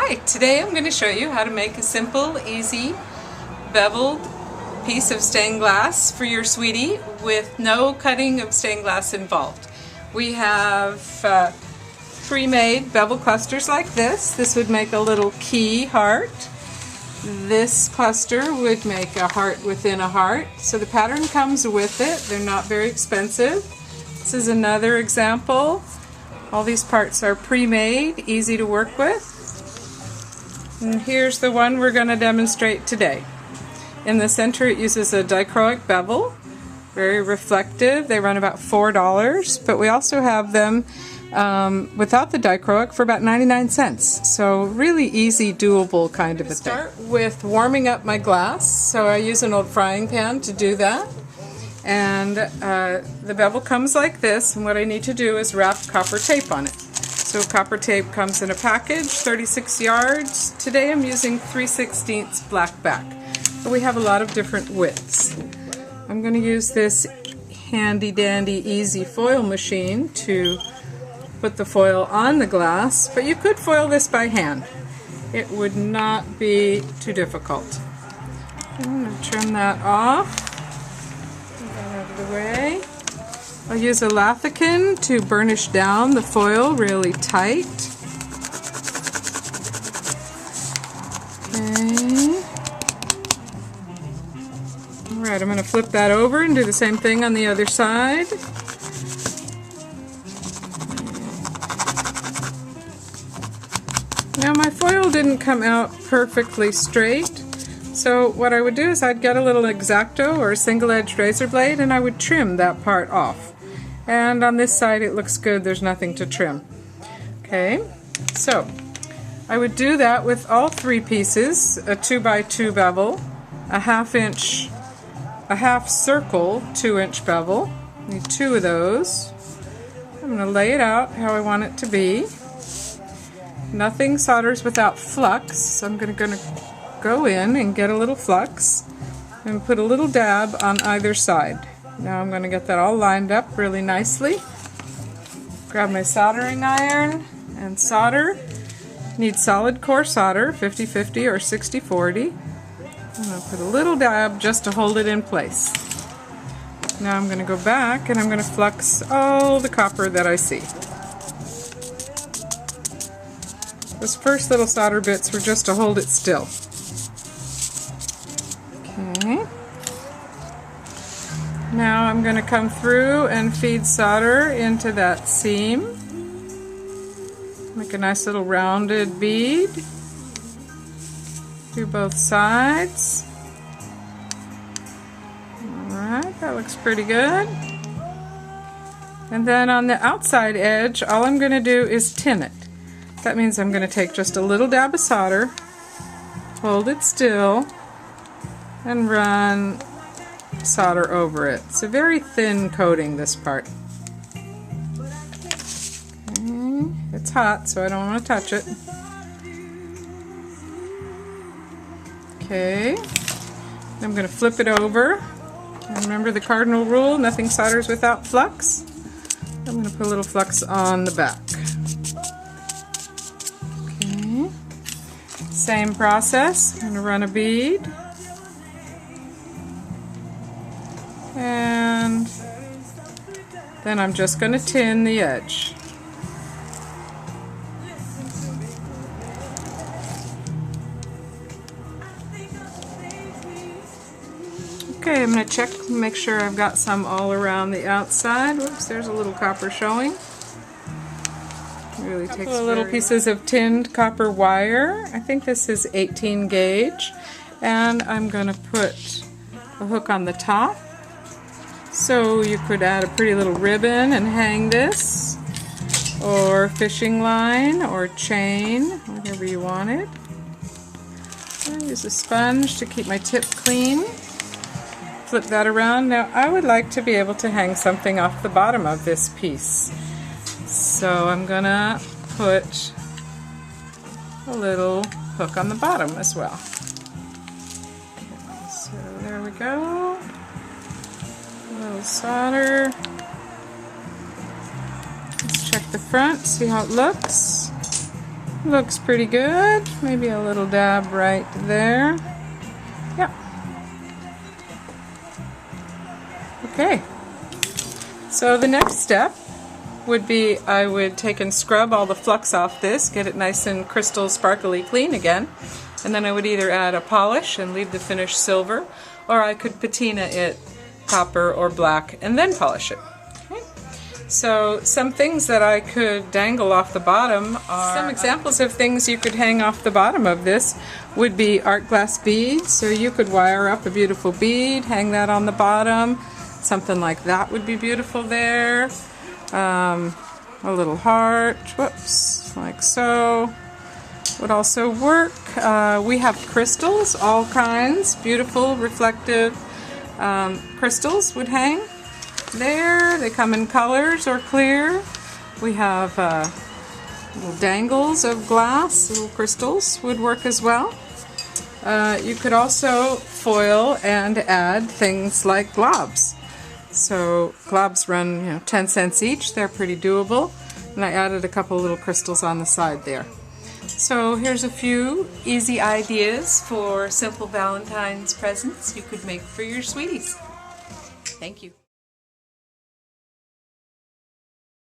Hi, today I'm going to show you how to make a simple, easy, beveled piece of stained glass for your sweetie with no cutting of stained glass involved. We have pre-made bevel clusters like this. This would make a little key heart. This cluster would make a heart within a heart. So the pattern comes with it. They're not very expensive. This is another example. All these parts are pre-made, easy to work with. And here's the one we're going to demonstrate today. In the center it uses a dichroic bevel, very reflective. They run about $4, but we also have them without the dichroic for about 99 cents. So really easy, doable kind of a thing. Start with warming up my glass. So I use an old frying pan to do that. And the bevel comes like this, and what I need to do is wrap copper tape on it. So copper tape comes in a package, 36 yards. Today I'm using 3/16 black back. But we have a lot of different widths. I'm going to use this handy dandy easy foil machine to put the foil on the glass, but you could foil this by hand. It would not be too difficult. I'm going to trim that off. Get that out of the way. I'll use a lathican to burnish down the foil really tight. Okay. Alright, I'm going to flip that over and do the same thing on the other side. Now my foil didn't come out perfectly straight, so what I would do is I'd get a little X-Acto or a single-edged razor blade and I would trim that part off. And on this side it looks good, there's nothing to trim. Okay, so I would do that with all three pieces, a 2x2 bevel, a half circle 2-inch bevel. Need two of those. I'm going to lay it out how I want it to be. Nothing solders without flux, so I'm going to go in and get a little flux and put a little dab on either side. Now I'm going to get that all lined up really nicely. Grab my soldering iron and solder. Need solid core solder, 50-50 or 60-40. I'm going to put a little dab just to hold it in place. Now I'm going to go back and I'm going to flux all the copper that I see. Those first little solder bits were just to hold it still. Okay. Now I'm going to come through and feed solder into that seam. Make a nice little rounded bead. Do both sides. Alright, that looks pretty good. And then on the outside edge, all I'm going to do is tin it. That means I'm going to take just a little dab of solder, hold it still, and run solder over it. It's a very thin coating, this part. Okay. It's hot, so I don't want to touch it. Okay, I'm going to flip it over. And remember the cardinal rule, nothing solders without flux. I'm going to put a little flux on the back. Okay, same process. I'm going to run a bead. And then I'm just going to tin the edge. Okay, I'm going to check, make sure I've got some all around the outside. Whoops, there's a little copper showing. It really takes little pieces of tinned copper wire. I think this is 18 gauge. And I'm going to put a hook on the top. So you could add a pretty little ribbon and hang this, or fishing line, or chain, whatever you wanted. I use a sponge to keep my tip clean. Flip that around. Now I would like to be able to hang something off the bottom of this piece. So I'm going to put a little hook on the bottom as well. Okay, so there we go. A little solder. Let's check the front, see how it looks. Looks pretty good. Maybe a little dab right there. Yeah. Okay. So the next step would be I would take and scrub all the flux off this, get it nice and crystal sparkly clean again, and then I would either add a polish and leave the finish silver, or I could patina it copper or black and then polish it. Okay. So some things that I could dangle off the bottom are some examples of things you could hang off the bottom of this would be art glass beads. So you could wire up a beautiful bead, hang that on the bottom. Something like that would be beautiful there. A little heart, whoops, like so, would also work. We have crystals, all kinds, beautiful, reflective crystals would hang there. They come in colors or clear. We have little dangles of glass, little crystals would work as well. You could also foil and add things like globs. So globs run 10 cents each. They're pretty doable. And I added a couple little crystals on the side there. So here's a few easy ideas for simple Valentine's presents you could make for your sweeties. Thank you.